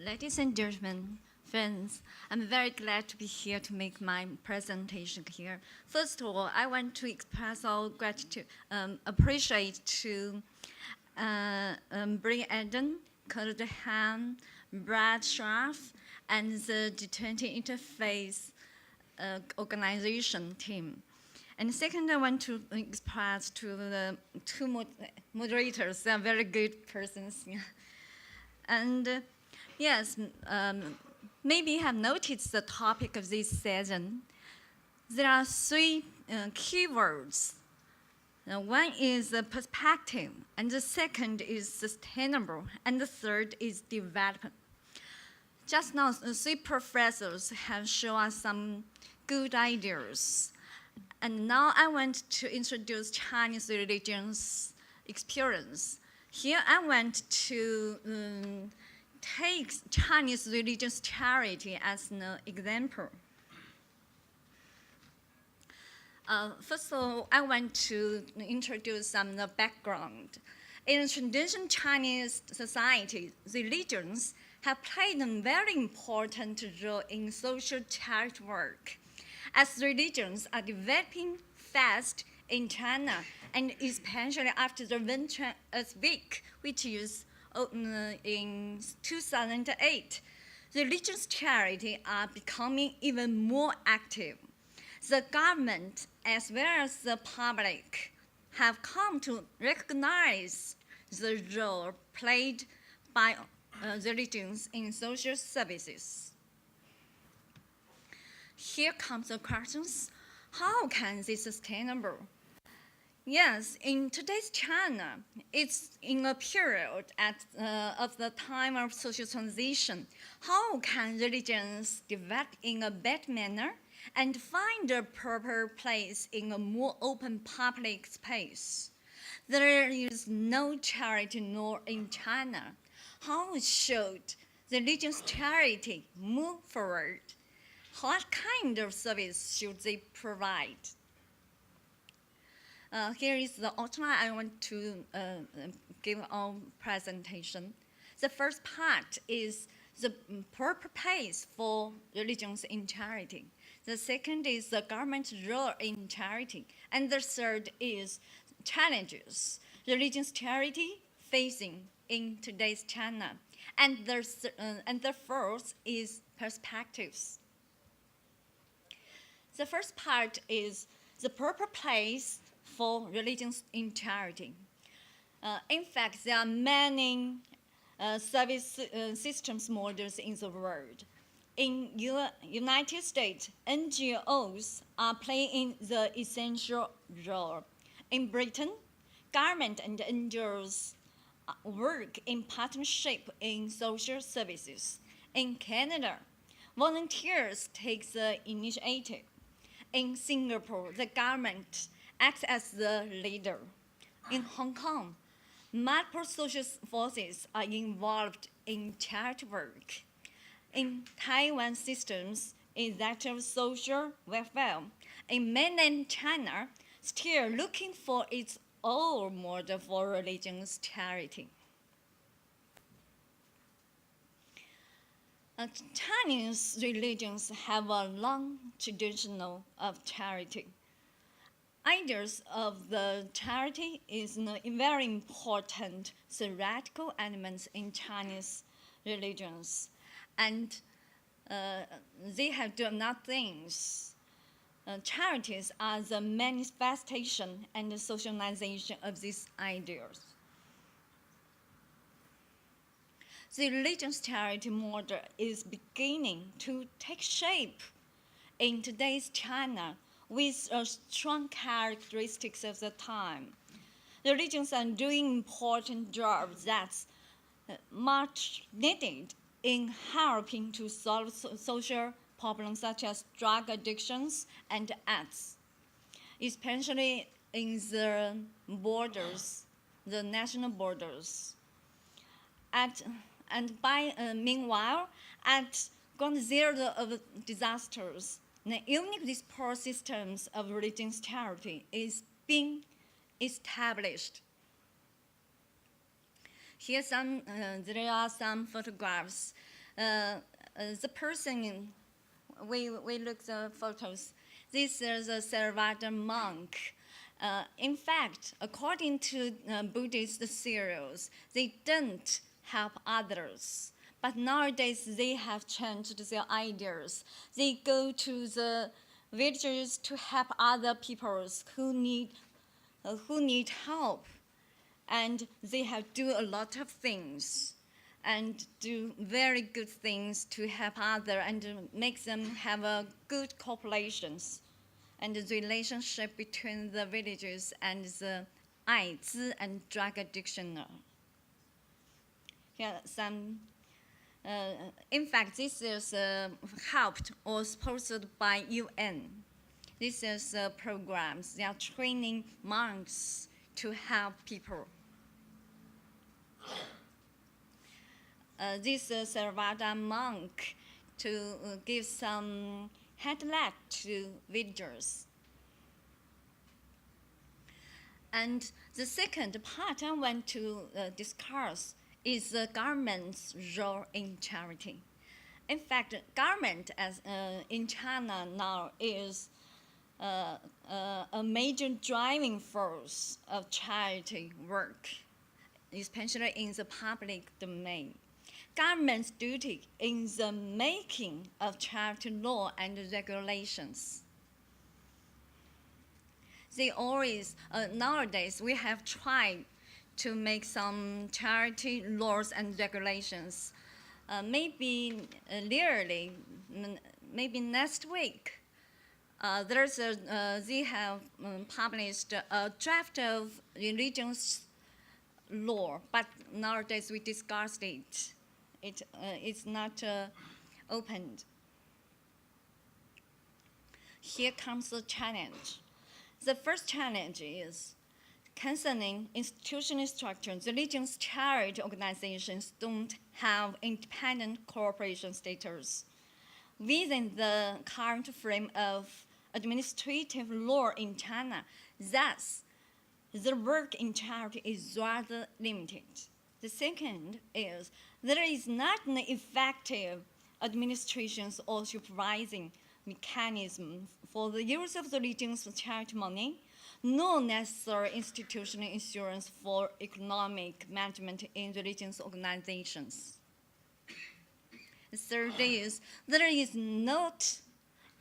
Ladies and gentlemen, friends, I'm very glad to be here to make my presentation here. First of all, I want to express our gratitude, appreciate to Bri Eden, Kurt Han, Brad Scharf, and the G20 Interfaith organization team. And second, I want to express to the two moderators. They are very good persons. And yes, maybe you have noticed the topic of this session. There are three keywords. One is perspective, and the second is sustainable, and the third is development. Just now, three professors have shown us some good ideas. And now I want to introduce Chinese religion's experience. Here I want to take Chinese religious charity as an example. First of all, I want to introduce some of the background. In traditional Chinese society, religions have played a very important role in social charity work. As religions are developing fast in China, and especially after the Wenchuan earthquake, which is in 2008, religious charity are becoming even more active. The government, as well as the public, have come to recognize the role played by religions in social services. Here comes the questions. How can this be sustainable? Yes, in today's China, it's in a period of the time of social transition. How can religions develop in a better manner and find a proper place in a more open public space? There is no charity nor in China. How should religious charity move forward? What kind of service should they provide? Here is the outline I want to give our presentation. The first part is the proper place for religions in charity. The second is the government's role in charity. And the third is challenges religious charity facing in today's China. And the fourth is perspectives. The first part is the proper place for religions in charity. In fact, there are many service systems models in the world. In United States, NGOs are playing the essential role. In Britain, government and NGOs work in partnership in social services. In Canada, volunteers take the initiative. In Singapore, the government acts as the leader. In Hong Kong, multiple social forces are involved in charity work. In Taiwan, systems is that of social welfare. In mainland China, still looking for its own model for religious charity. Chinese religions have a long tradition of charity. Ideas of the charity is a very important theoretical element in Chinese religions. And they have done things. Charities are the manifestation and the socialization of these ideas. The religious charity model is beginning to take shape in today's China with strong characteristics of the time. Religions are doing important jobs that's much needed in helping to solve social problems such as drug addictions and AIDS, especially in the borders, the national borders. Meanwhile, at ground zero of disasters, the unique support systems of religious charity is being established. Here there are some photographs the person, we look the photos. This is a Theravada monk. In fact, according to Buddhist serials, they don't help others. But nowadays, they have changed their ideas. They go to the villages to help other peoples who need help. And they have do a lot of things and do very good things to help others and make them have a good cooperations and the relationship between the villages and the 艾滋 and drug addiction. Here some, in fact, this is helped or sponsored by UN. This is programs. They are training monks to help people. This Theravada monk to give some headlight to villagers. And the second part I want to discuss is the government's role in charity. In fact, government in China now is a major driving force of charity work, especially in the public domain. Government's duty in the making of charity law and regulations. They always, nowadays, we have tried to make some charity laws and regulations. Maybe next week, they have published a draft of religious law, but nowadays we discussed it. It's not opened. Here comes the challenge. The first challenge is concerning institutional structures. Religious charity organizations don't have independent cooperation status. Within the current frame of administrative law in China, thus, the work in charity is rather limited. The second is there is not an effective administrations or supervising mechanism for the use of the religious charity money, no necessary institutional insurance for economic management in religious organizations. The third is there is not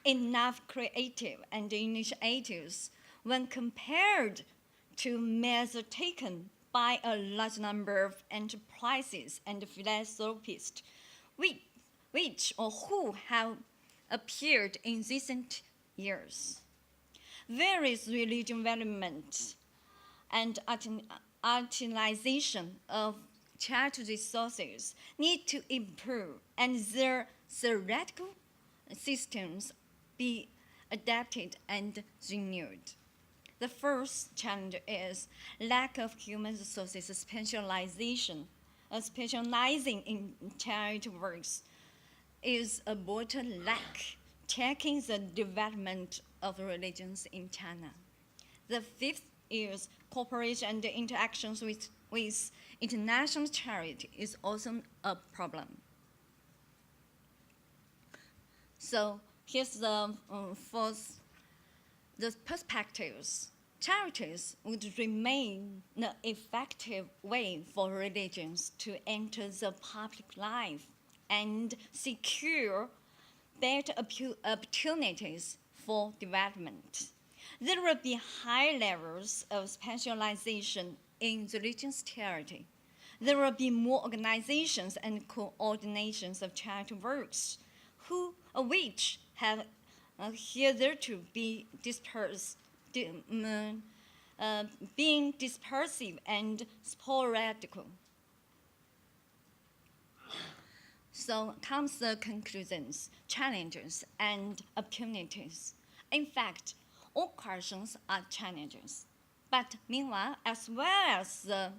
enough creative and initiatives when compared to measures taken by a large number of enterprises and philanthropists, which or who have appeared in recent years. Various religious development and utilization of charity resources need to improve and their theoretical systems be adapted and renewed. The first challenge is lack of human resources specializing in charity works is a bottleneck taking the development of religions in China. The fifth is cooperation and interactions with international charity is also a problem. So here's the fourth, the perspectives. Charities would remain an effective way for religions to enter the public life and secure better opportunities for development. There will be high levels of specialization in religious charity. There will be more organizations and coordinations of charity works, which have hitherto been being dispersive and sporadical. So comes the conclusions, challenges, and opportunities. In fact, all questions are challenges. But meanwhile, as well as the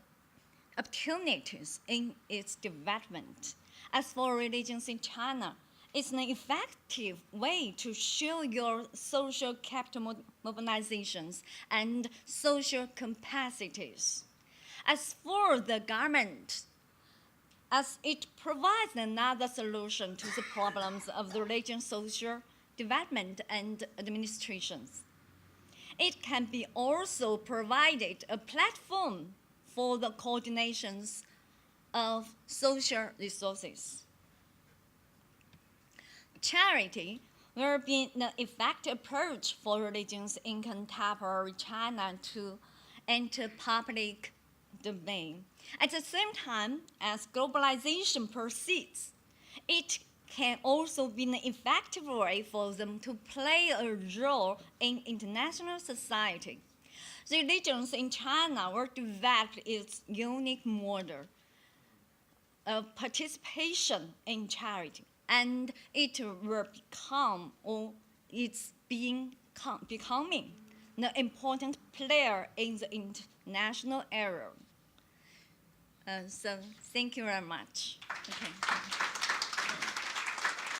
opportunities in its development, as for religions in China, it's an effective way to show your social capital mobilizations and social capacities. As for the government, as it provides another solution to the problems of the region's social development and administrations. It can be also provided a platform for the coordinations of social resources. Charity will be an effective approach for religions in contemporary China to enter public domain. At the same time, as globalization proceeds, it can also be an effective way for them to play a role in international society. Religions in China will develop its unique model of participation in charity, and it will become, or it's becoming, an important player in the international area. So thank you very much. Okay.